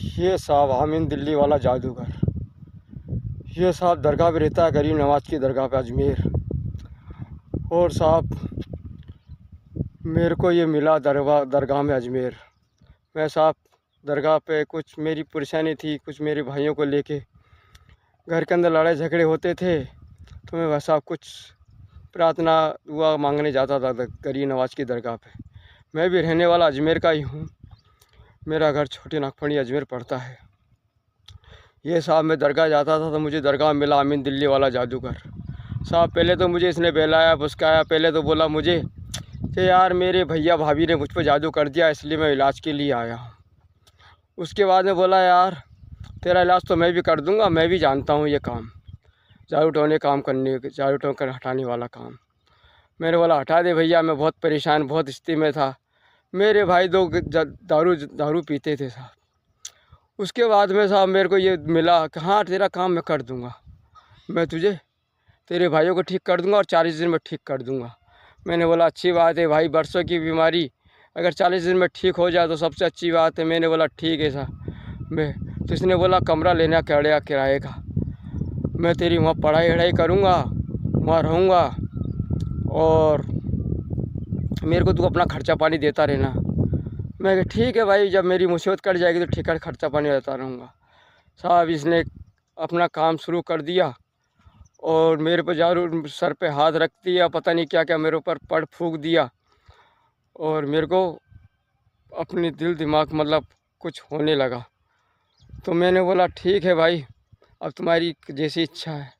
ये साहब आमीन दिल्ली वाला जादूगर, ये साहब दरगाह पे रहता है, गरीब नवाज की दरगाह पे अजमेर। और साहब मेरे को ये मिला दरगाह में अजमेर। मैं साहब दरगाह पे कुछ मेरी परेशानी थी, कुछ मेरे भाइयों को लेके घर के अंदर लड़ाई झगड़े होते थे, तो मैं वैसा कुछ प्रार्थना दुआ मांगने जाता था गरीब नवाज की दरगाह पे। मैं भी रहने वाला अजमेर का ही हूँ, मेरा घर छोटी नागफनी अजमेर पड़ता है। ये साहब मैं दरगाह जाता था तो मुझे दरगाह में मिला आमीन दिल्ली वाला जादूगर। साहब पहले तो मुझे इसने बहलाया फुसकाया, पहले तो बोला मुझे कि यार मेरे भैया भाभी ने मुझ पर जादू कर दिया, इसलिए मैं इलाज के लिए आया हूँ। उसके बाद में बोला यार तेरा इलाज तो मैं भी कर दूँगा, मैं भी जानता हूँ ये काम, जादू टोने काम करने, जादू टोन कर हटाने वाला काम। मैंने बोला हटा दे भैया, मैं बहुत परेशान, बहुत स्थिति में था। मेरे भाई दो दारू पीते थे साहब। उसके बाद में साहब मेरे को ये मिला कि हाँ तेरा काम मैं कर दूँगा, मैं तुझे तेरे भाइयों को ठीक कर दूँगा और 40 दिन में ठीक कर दूँगा। मैंने बोला अच्छी बात है भाई, बरसों की बीमारी अगर 40 दिन में ठीक हो जाए तो सबसे अच्छी बात है। मैंने बोला ठीक है साहब। मैं तो इसने बोला कमरा लेना किराए का, मैं तेरी वहाँ पढ़ाई वढ़ाई करूँगा, वहाँ रहूँगा और मेरे को तू अपना खर्चा पानी देता रहना। मैं ठीक है भाई, जब मेरी मुसीबत कट जाएगी तो ठीक है, खर्चा पानी देता रहूँगा। साहब इसने अपना काम शुरू कर दिया और मेरे पर जादू सर पे हाथ रख दिया, पता नहीं क्या क्या मेरे ऊपर पड़ फूंक दिया और मेरे को अपनी दिल दिमाग मतलब कुछ होने लगा। तो मैंने बोला ठीक है भाई, अब तुम्हारी जैसी इच्छा है।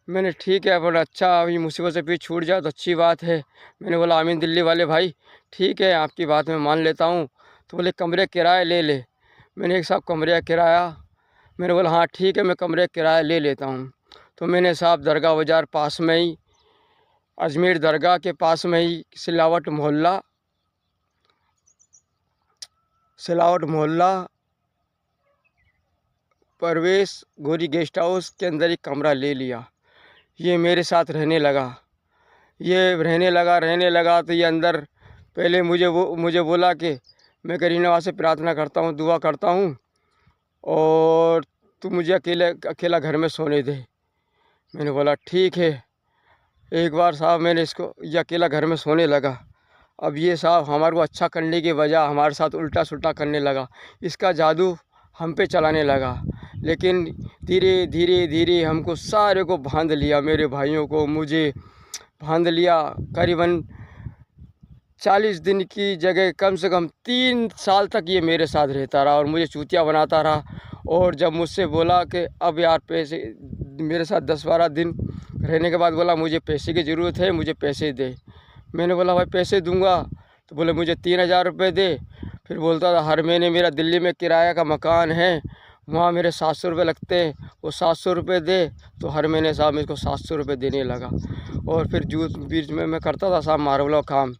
मैंने ठीक है, बोला अच्छा अभी मुसीबत से भी छूट जाए तो अच्छी बात है। मैंने बोला आमीन दिल्ली वाले भाई ठीक है, आपकी बात मैं मान लेता हूँ। तो बोले कमरे किराए ले ले। मैंने एक साहब कमरे किराया, मैंने बोला हाँ ठीक है मैं कमरे किराया ले लेता हूँ। तो मैंने साहब दरगाह बाज़ार पास में ही, अजमेर दरगाह के पास में ही सिलावट मोहल्ला परवेश गोरी गेस्ट हाउस के अंदर एक कमरा ले लिया। ये मेरे साथ रहने लगा तो ये अंदर पहले मुझे बोला कि मैं करीम नवाज से प्रार्थना करता हूँ, दुआ करता हूँ और तू मुझे अकेला घर में सोने दे। मैंने बोला ठीक है। एक बार साहब मैंने इसको ये अकेला घर में सोने लगा। अब ये साहब हमारे को अच्छा करने की वजह हमारे साथ उल्टा सुल्टा करने लगा, इसका जादू हम पे चलाने लगा। लेकिन धीरे धीरे हमको सारे को बांध लिया, मेरे भाइयों को मुझे बांध लिया। करीबन 40 दिन की जगह कम से कम 3 साल तक ये मेरे साथ रहता रहा और मुझे चूतिया बनाता रहा। और जब मुझसे बोला कि अब यार पैसे, मेरे साथ 10-12 दिन रहने के बाद बोला मुझे पैसे की ज़रूरत है, मुझे पैसे दे। मैंने बोला भाई पैसे दूंगा। तो बोले मुझे 3,000 रुपये दे। फिर बोलता था हर महीने मेरा दिल्ली में किराया का मकान है, वहाँ मेरे 700 रुपये लगते हैं, वो 700 रुपये दे। तो हर महीने साहब मेरे को 700 रुपये देने लगा। और फिर बीच में मैं करता था साहब मार्बल काम,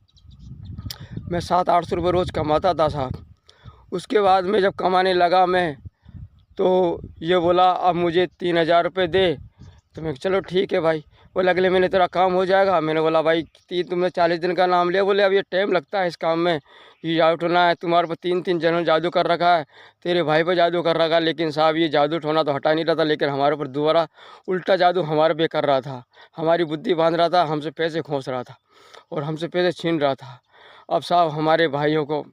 मैं 700-800 रुपये रोज़ कमाता था साहब। उसके बाद में जब कमाने लगा मैं, तो ये बोला अब मुझे 3,000 रुपये दे। तो मैं चलो ठीक है भाई। बोले अगले महीने तेरा काम हो जाएगा। मैंने बोला भाई तुमने 40 दिन का नाम लिया। बोले अब ये टाइम लगता है इस काम में, ये जादू टोना है, तुम्हारे पर 3 जनों जादू कर रखा है, तेरे भाई पर जादू कर रखा है। लेकिन साहब ये जादू टोना तो हटा नहीं रहा था, लेकिन हमारे ऊपर दोबारा उल्टा जादू हमारे पे कर रहा था, हमारी बुद्धि बांध रहा था, हमसे पैसे खोस रहा था और हमसे पैसे छीन रहा था। अब साहब हमारे भाइयों को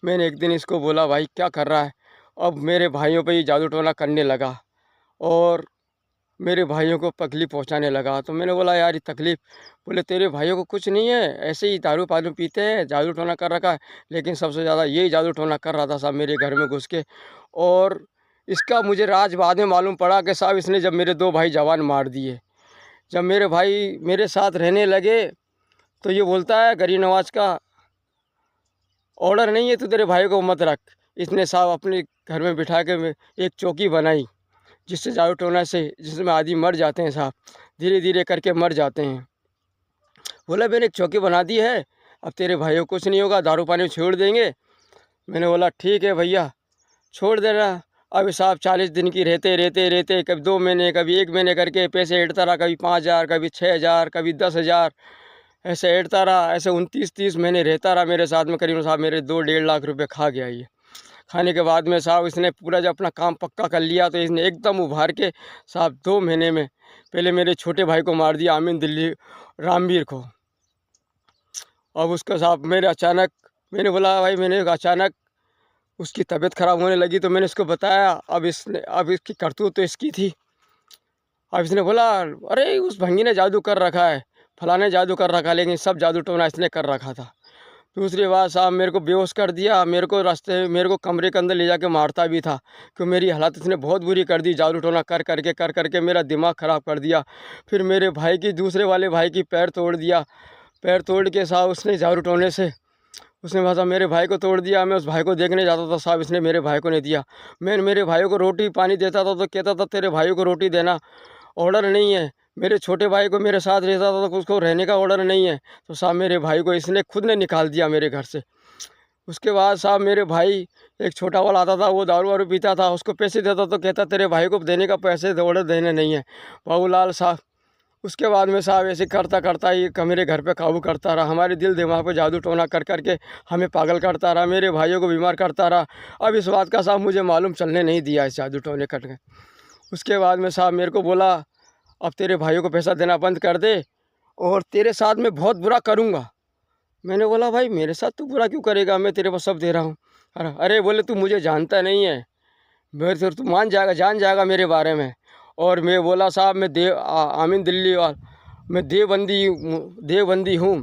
मैंने एक दिन इसको बोला भाई क्या कर रहा है। अब मेरे भाइयों पे ये जादू टोना करने लगा और मेरे भाइयों को तकलीफ़ पहुंचाने लगा। तो मैंने बोला यार ये तकलीफ़, बोले तेरे भाइयों को कुछ नहीं है, ऐसे ही दारू पारू पीते हैं, जादू टोना कर रखा है। लेकिन सबसे ज़्यादा यही जादू टोना कर रहा था साहब मेरे घर में घुस के। और इसका मुझे राज बाद में मालूम पड़ा कि साहब इसने जब मेरे 2 भाई जवान मार दिए, जब मेरे भाई मेरे साथ रहने लगे, तो ये बोलता है गरीब नवाज का ऑर्डर नहीं है, तो तेरे भाई को मत रख। इसने साहब अपने घर में बिठा के एक चौकी बनाई, जिससे जादू टोना से जिसमें आदमी मर जाते हैं साहब, धीरे धीरे करके मर जाते हैं। बोला मैंने एक चौकी बना दी है, अब तेरे भाइयों को कुछ नहीं होगा, दारू पानी छोड़ देंगे। मैंने बोला ठीक है भैया छोड़ देना। अब साहब 40 दिन की रहते कभी 2 महीने कभी 1 महीने करके पैसे ऐंठता रहा, कभी 5,000 कभी 6,000 कभी 10,000 ऐसे ऐंठता रहा। ऐसे 29-30 महीने रहता रहा मेरे साथ में। करीब साहब मेरे 2-1.5 लाख रुपये खा गया ये। खाने के बाद में साहब इसने पूरा जब अपना काम पक्का कर लिया तो इसने एकदम उभार के साहब 2 महीने में पहले मेरे छोटे भाई को मार दिया, आमीन दिल्ली रामवीर को। अब उसका साहब मैंने बोला भाई, मैंने अचानक उसकी तबीयत ख़राब होने लगी तो मैंने उसको बताया। अब इसकी करतूत तो इसकी थी। अब इसने बोला अरे उस भंगी ने जादू कर रखा है, फलाने जादू कर रखा है, लेकिन सब जादू टोना इसने कर रखा था। दूसरी बात साहब मेरे को बेहोश कर दिया, मेरे को कमरे के अंदर ले जाके मारता भी था, क्योंकि मेरी हालत इसने बहुत बुरी कर दी, जादू टोना कर करके मेरा दिमाग ख़राब कर दिया। फिर मेरे भाई की, दूसरे वाले भाई की पैर तोड़ दिया। पैर तोड़ के साहब उसने जादू टोने से उसने कहा मेरे भाई को तोड़ दिया। मैं उस भाई को देखने जाता था साहब, इसने मेरे भाई को नहीं दिया। मैं मेरे भाइयों को रोटी पानी देता था तो कहता था तेरे भाइयों को रोटी देना ऑर्डर नहीं है। मेरे छोटे भाई को मेरे साथ रहता था तो उसको रहने का ऑर्डर नहीं है, तो साहब मेरे भाई को इसने खुद ने निकाल दिया मेरे घर से। उसके बाद साहब मेरे भाई, एक छोटा वाला आता था, वो दारू वारू पीता था, उसको पैसे देता तो कहता तेरे भाई को देने का पैसे ऑर्डर देने नहीं है बाबूलाल साहब। उसके बाद में साहब ऐसे करता ये मेरे घर पे काबू करता रहा, हमारे दिल दिमाग पे जादू टोना कर करके हमें पागल करता रहा, मेरे भाइयों को बीमार करता रहा। अब इस बात का साहब मुझे मालूम चलने नहीं दिया इस जादू टोने कट के। उसके बाद में साहब मेरे को बोला अब तेरे भाइयों को पैसा देना बंद कर दे और तेरे साथ मैं बहुत बुरा करूँगा। मैंने बोला भाई मेरे साथ तू बुरा क्यों करेगा, मैं तेरे पास सब दे रहा हूँ। अरे बोले तू मुझे जानता नहीं है, मेरे तू जान जाएगा मेरे बारे में। और मैं बोला साहब मैं आमीन दिल्ली और मैं देवबंदी हूँ।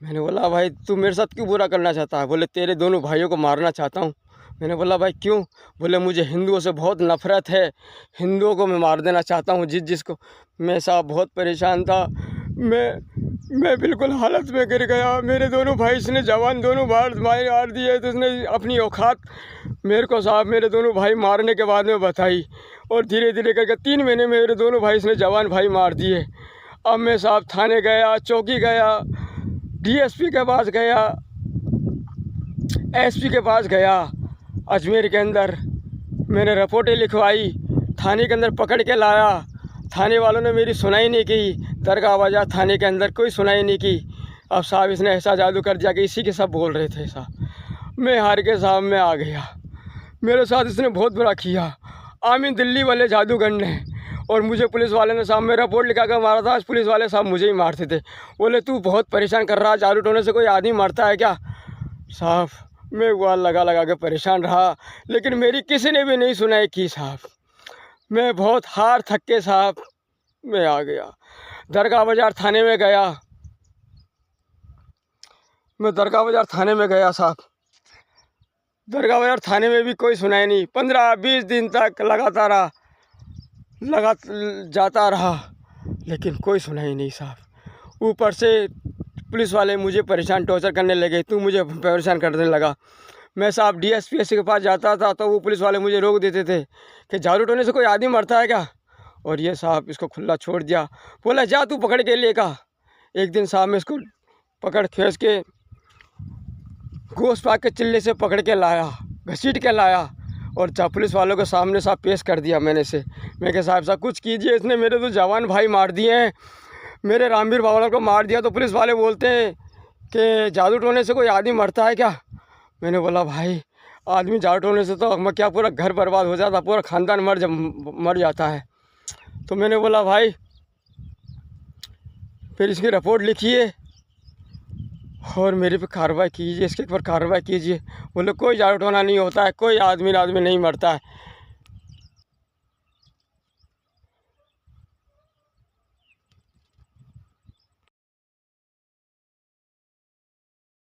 मैंने बोला भाई तू मेरे साथ क्यों बुरा करना चाहता है? बोले तेरे दोनों भाइयों को मारना चाहता हूँ। मैंने बोला भाई क्यों? बोले मुझे हिंदुओं से बहुत नफ़रत है, हिंदुओं को मैं मार देना चाहता हूँ जिसको। मैं साहब बहुत परेशान था, मैं बिल्कुल हालत में गिर गया। मेरे दोनों भाई इसने जवान दोनों मार दिए, तो उसने अपनी औकात मेरे को साहब मेरे दोनों भाई मारने के बाद में बताई, और धीरे धीरे करके 3 महीने में मेरे दोनों भाई इसने जवान भाई मार दिए। अब मैं साहब थाने गया, चौकी गया, डीएसपी के पास गया, एसपी के पास गया अजमेर के अंदर। मैंने रिपोर्टें लिखवाई, थाने के अंदर पकड़ के लाया। थाने वालों ने मेरी सुनाई नहीं की, दरगाह बाजार थाने के अंदर कोई सुनाई नहीं की। अब साहब इसने ऐसा जादू कर दिया कि इसी के सब बोल रहे थे साहब। मैं हार के साहब मैं आ गया। मेरे साथ इसने बहुत बुरा किया, आमीन दिल्ली वाले जादूगर ने। और मुझे पुलिस वाले ने साहब मेरा रिपोर्ट लिखा कर मारा था। आज पुलिस वाले साहब मुझे ही मारते थे, बोले तू बहुत परेशान कर रहा, जादू टोने से कोई आदमी मरता है क्या? साहब मैं वो लगा के परेशान रहा, लेकिन मेरी किसी ने भी नहीं सुनाई की साहब। मैं बहुत हार थक के साहब मैं आ गया। दरगाह बाजार थाने में गया, मैं दरगाह बाजार थाने में गया साहब। दरगाह बाजार थाने में भी कोई सुनाई नहीं। 15-20 दिन तक जाता रहा, लेकिन कोई सुनाई नहीं साहब। ऊपर से पुलिस वाले मुझे परेशान टॉर्चर करने लगे, तू मुझे परेशान करने लगा। मैं साहब डीएसपी के पास जाता था तो वो पुलिस वाले मुझे रोक देते थे कि जादू टोने से कोई आदमी मरता है क्या? और ये साहब इसको खुला छोड़ दिया, बोला जा तू पकड़ के लेगा। एक दिन साहब मैं इसको पकड़ खींच के गोश्त पाक के चिल्ले से पकड़ के लाया, घसीट के लाया, और पुलिस वालों के सामने साहब पेश कर दिया मैंने से। मैं कहा साहब कुछ कीजिए, इसने मेरे तो जवान भाई मार दिए हैं, मेरे रामवीर बावला को मार दिया। तो पुलिस वाले बोलते हैं कि जादू टोने से कोई आदमी मरता है क्या? मैंने बोला भाई आदमी जादू टोने से तो मैं क्या पूरा घर बर्बाद हो जाता, पूरा ख़ानदान मर जाता है। तो मैंने बोला भाई फिर इसकी रिपोर्ट लिखिए और मेरे पे कार्रवाई कीजिए, इसके ऊपर कार्रवाई कीजिए। बोले कोई जादू टोना नहीं होता है, कोई आदमी नहीं मरता है।